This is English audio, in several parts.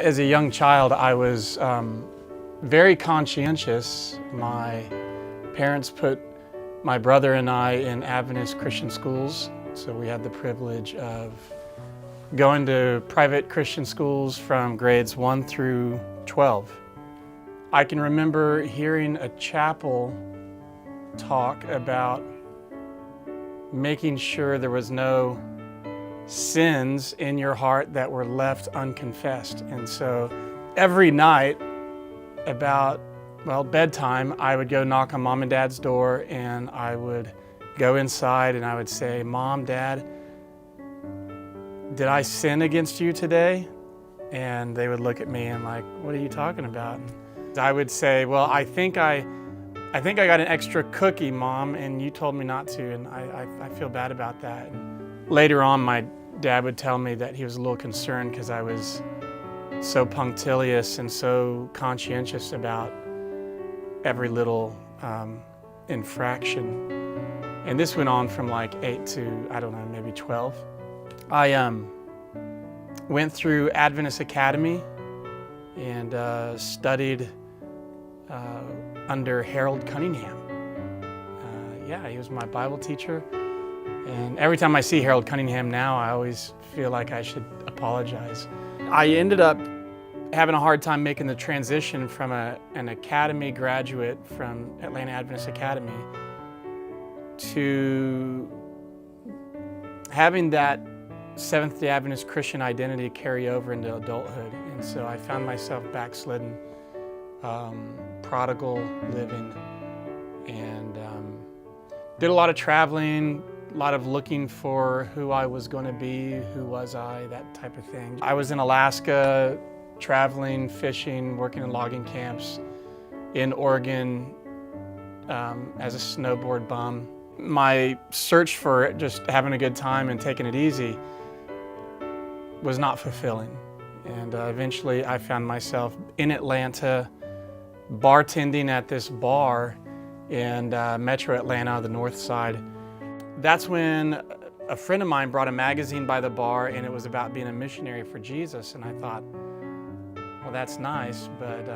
As a young child, I was very conscientious. My parents put my brother and I in Adventist Christian schools, so we had the privilege of going to private Christian schools from grades 1 through 12. I can remember hearing a chapel talk about making sure there was no sins in your heart that were left unconfessed. And so every night about, bedtime, I would go knock on Mom and Dad's door, and I would go inside and I would say, "Mom, Dad, did I sin against you today?" And they would look at me and like, "What are you talking about?" And I would say, "Well, I think I got an extra cookie, Mom, and you told me not to, and I feel bad about that." And later on, my dad would tell me that he was a little concerned because I was so punctilious and so conscientious about every little infraction. And this went on from like 8 to, I don't know, maybe 12. I went through Adventist Academy and studied under Harold Cunningham. He was my Bible teacher. And every time I see Harold Cunningham now, I always feel like I should apologize. I ended up having a hard time making the transition from an academy graduate from Atlanta Adventist Academy to having that Seventh-day Adventist Christian identity carry over into adulthood. And so I found myself backslidden, prodigal living, and did a lot of traveling, a lot of looking for who I was going to be, who was I, that type of thing. I was in Alaska, traveling, fishing, working in logging camps, in Oregon as a snowboard bum. My search for just having a good time and taking it easy was not fulfilling. And eventually I found myself in Atlanta bartending at this bar in Metro Atlanta, the north side. That's when a friend of mine brought a magazine by the bar, and it was about being a missionary for Jesus. And I thought, well, that's nice, but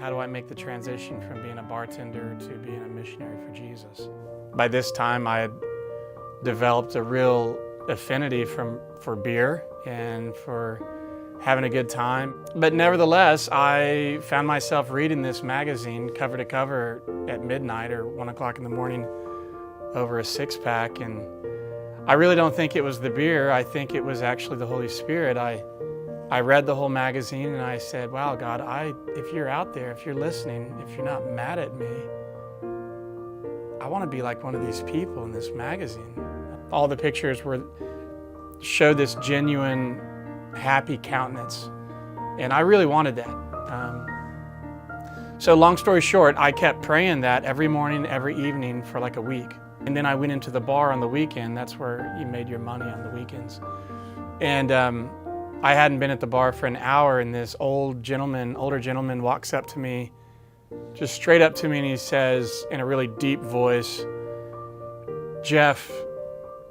how do I make the transition from being a bartender to being a missionary for Jesus? By this time, I had developed a real affinity for beer and for having a good time. But nevertheless, I found myself reading this magazine cover to cover at midnight or 1 o'clock in the morning over a 6-pack, and I really don't think it was the beer. I think it was actually the Holy Spirit. I read the whole magazine and I said, "Wow, God, if you're out there, if you're listening, if you're not mad at me, I want to be like one of these people in this magazine." All the pictures showed this genuine, happy countenance, and I really wanted that. So long story short, I kept praying that every morning, every evening for like a week. And then I went into the bar on the weekend. That's where you made your money, on the weekends. And I hadn't been at the bar for an hour, and this older gentleman walks up to me, just straight up to me, and he says in a really deep voice, "Jeff,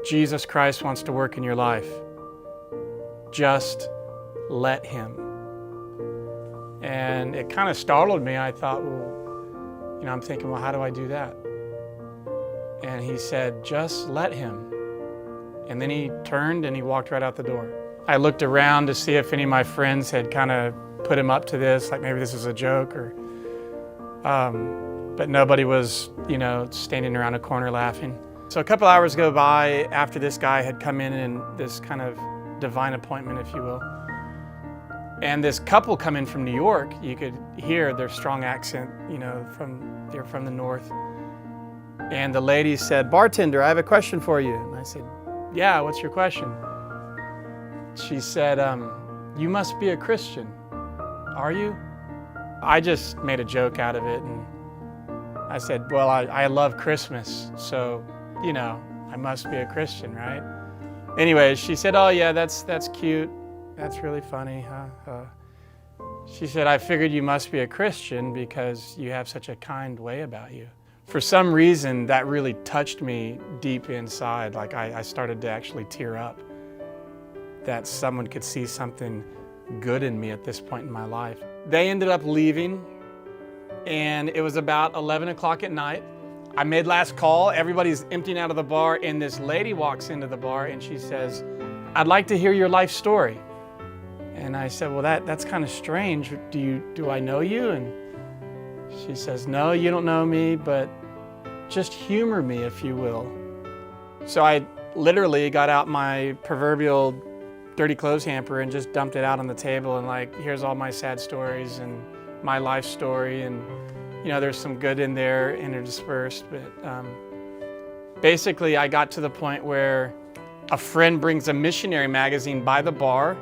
Jesus Christ wants to work in your life. Just let him." And it kind of startled me. I thought, I'm thinking, well, how do I do that? And he said, "Just let him." And then he turned and he walked right out the door. I looked around to see if any of my friends had kind of put him up to this, like maybe this was a joke, but nobody was, standing around a corner laughing. So a couple hours go by after this guy had come in this kind of divine appointment, if you will. And this couple come in from New York. You could hear their strong accent, they're from the north. And the lady said, "Bartender, I have a question for you." And I said, "Yeah, what's your question?" She said, "You must be a Christian. Are you?" I just made a joke out of it, and I said, "Well, I love Christmas, so, I must be a Christian, right?" Anyway, she said, "Oh yeah, that's cute. That's really funny, huh?" She said, "I figured you must be a Christian because you have such a kind way about you." For some reason, that really touched me deep inside. Like I started to actually tear up, that someone could see something good in me at this point in my life. They ended up leaving, and it was about 11 o'clock at night. I made last call, everybody's emptying out of the bar, and this lady walks into the bar and she says, "I'd like to hear your life story." And I said, "Well, that's kind of strange. Do I know you?" And she says, "No, you don't know me, but just humor me, if you will." So I literally got out my proverbial dirty clothes hamper and just dumped it out on the table, and like, here's all my sad stories and my life story, and there's some good in there interspersed, but basically I got to the point where a friend brings a missionary magazine by the bar.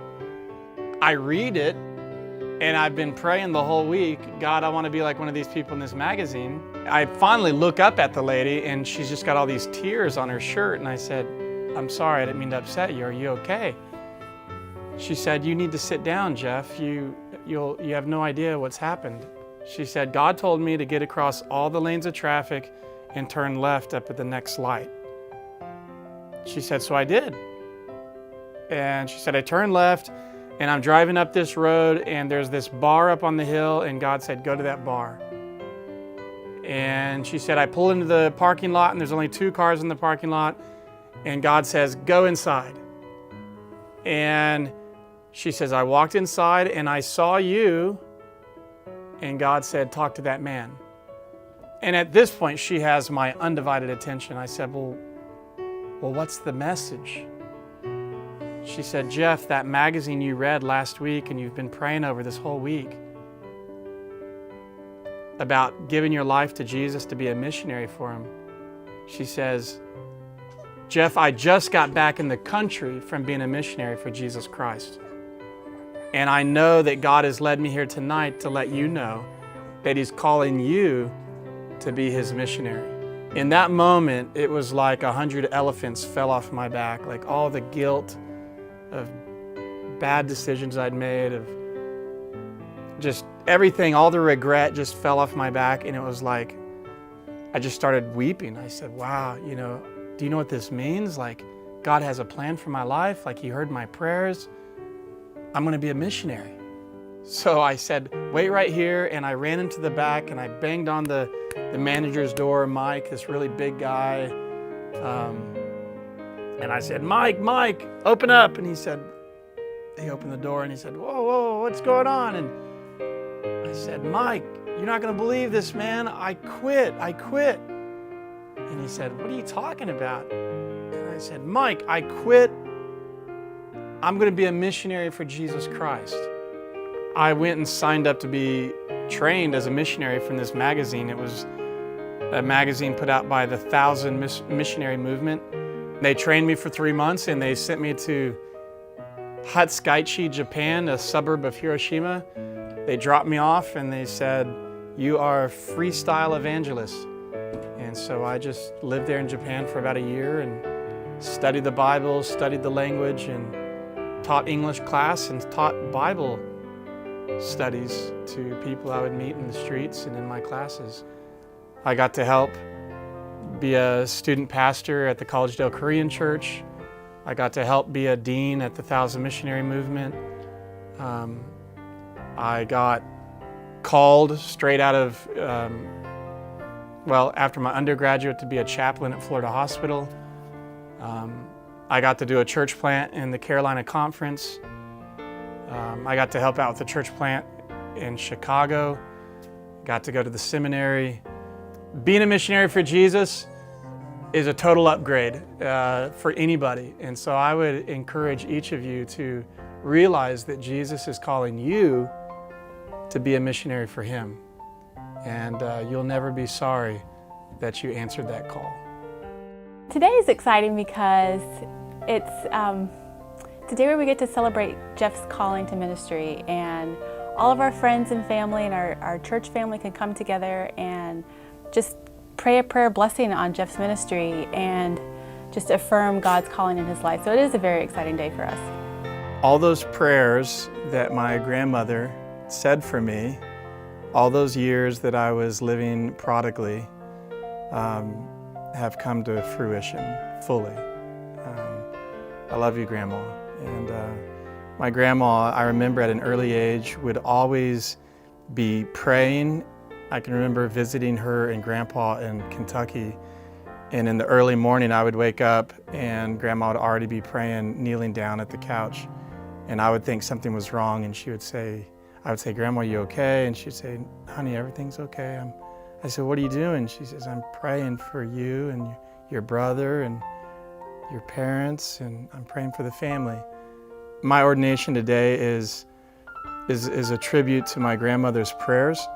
I read it, and I've been praying the whole week, "God, I want to be like one of these people in this magazine." I finally look up at the lady, and she's just got all these tears on her shirt, and I said, "I'm sorry, I didn't mean to upset you. Are you okay?" She said, "You need to sit down, Jeff. You have no idea what's happened." She said, "God told me to get across all the lanes of traffic and turn left up at the next light." She said, "So I did." And she said, "I turned left, and I'm driving up this road, and there's this bar up on the hill, and God said, go to that bar." And she said, "I pull into the parking lot, and there's only 2 cars in the parking lot, and God says, go inside." And she says, "I walked inside, and I saw you, and God said, talk to that man." And at this point, she has my undivided attention. I said, well, what's the message?" She said, "Jeff, that magazine you read last week and you've been praying over this whole week about giving your life to Jesus to be a missionary for him." She says, "Jeff, I just got back in the country from being a missionary for Jesus Christ. And I know that God has led me here tonight to let you know that he's calling you to be his missionary." In that moment, it was like 100 elephants fell off my back, like all the guilt of bad decisions I'd made, of just everything, all the regret just fell off my back. And it was like, I just started weeping. I said, wow, do you know what this means? Like, God has a plan for my life. Like, he heard my prayers. I'm going to be a missionary. So I said, wait right here. And I ran into the back and I banged on the manager's door, Mike, this really big guy. And I said, Mike, open up. And he opened the door and he said, whoa, what's going on? And I said, Mike, you're not going to believe this, man. I quit. And he said, what are you talking about? And I said, Mike, I quit. I'm going to be a missionary for Jesus Christ. I went and signed up to be trained as a missionary from this magazine. It was a magazine put out by the 1,000 Missionary Movement. They trained me for 3 months and they sent me to Hatsukaichi, Japan, a suburb of Hiroshima. They dropped me off and they said, you are a freestyle evangelist. And so I just lived there in Japan for about a year and studied the Bible, studied the language, and taught English class and taught Bible studies to people I would meet in the streets and in my classes. I got to help be a student pastor at the Collegedale Korean Church. I got to help be a dean at the 1,000 Missionary Movement. I got called straight out of, after my undergraduate, to be a chaplain at Florida Hospital. I got to do a church plant in the Carolina Conference. I got to help out with the church plant in Chicago. Got to go to the seminary. Being a missionary for Jesus is a total upgrade for anybody. And so I would encourage each of you to realize that Jesus is calling you to be a missionary for him. And you'll never be sorry that you answered that call. Today is exciting because it's today where we get to celebrate Jeff's calling to ministry, and all of our friends and family and our church family can come together and just pray a prayer blessing on Jeff's ministry and just affirm God's calling in his life. So it is a very exciting day for us. All those prayers that my grandmother said for me, all those years that I was living prodigally, have come to fruition fully. I love you, Grandma, and My grandma, I remember at an early age, would always be praying. I can remember visiting her and Grandpa in Kentucky, and in the early morning I would wake up and Grandma would already be praying, kneeling down at the couch, and I would think something was wrong, and I would say, Grandma, you okay? And she'd say, honey, everything's okay. I said, what are you doing? She says, I'm praying for you and your brother and your parents, and I'm praying for the family. My ordination today is a tribute to my grandmother's prayers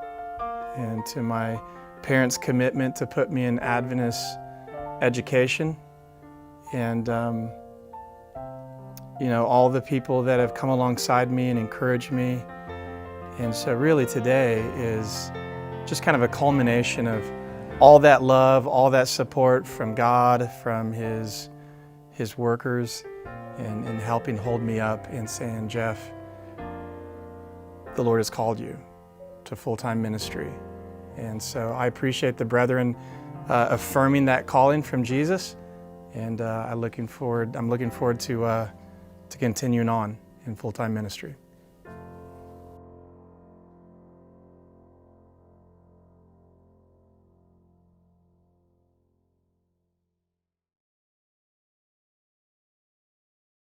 and to my parents' commitment to put me in Adventist education, and all the people that have come alongside me and encouraged me. And so really today is just kind of a culmination of all that love, all that support from God, from His workers, and helping hold me up and saying, Jeff, the Lord has called you to full-time ministry. And so I appreciate the brethren affirming that calling from Jesus, and I'm looking forward to continuing on in full-time ministry.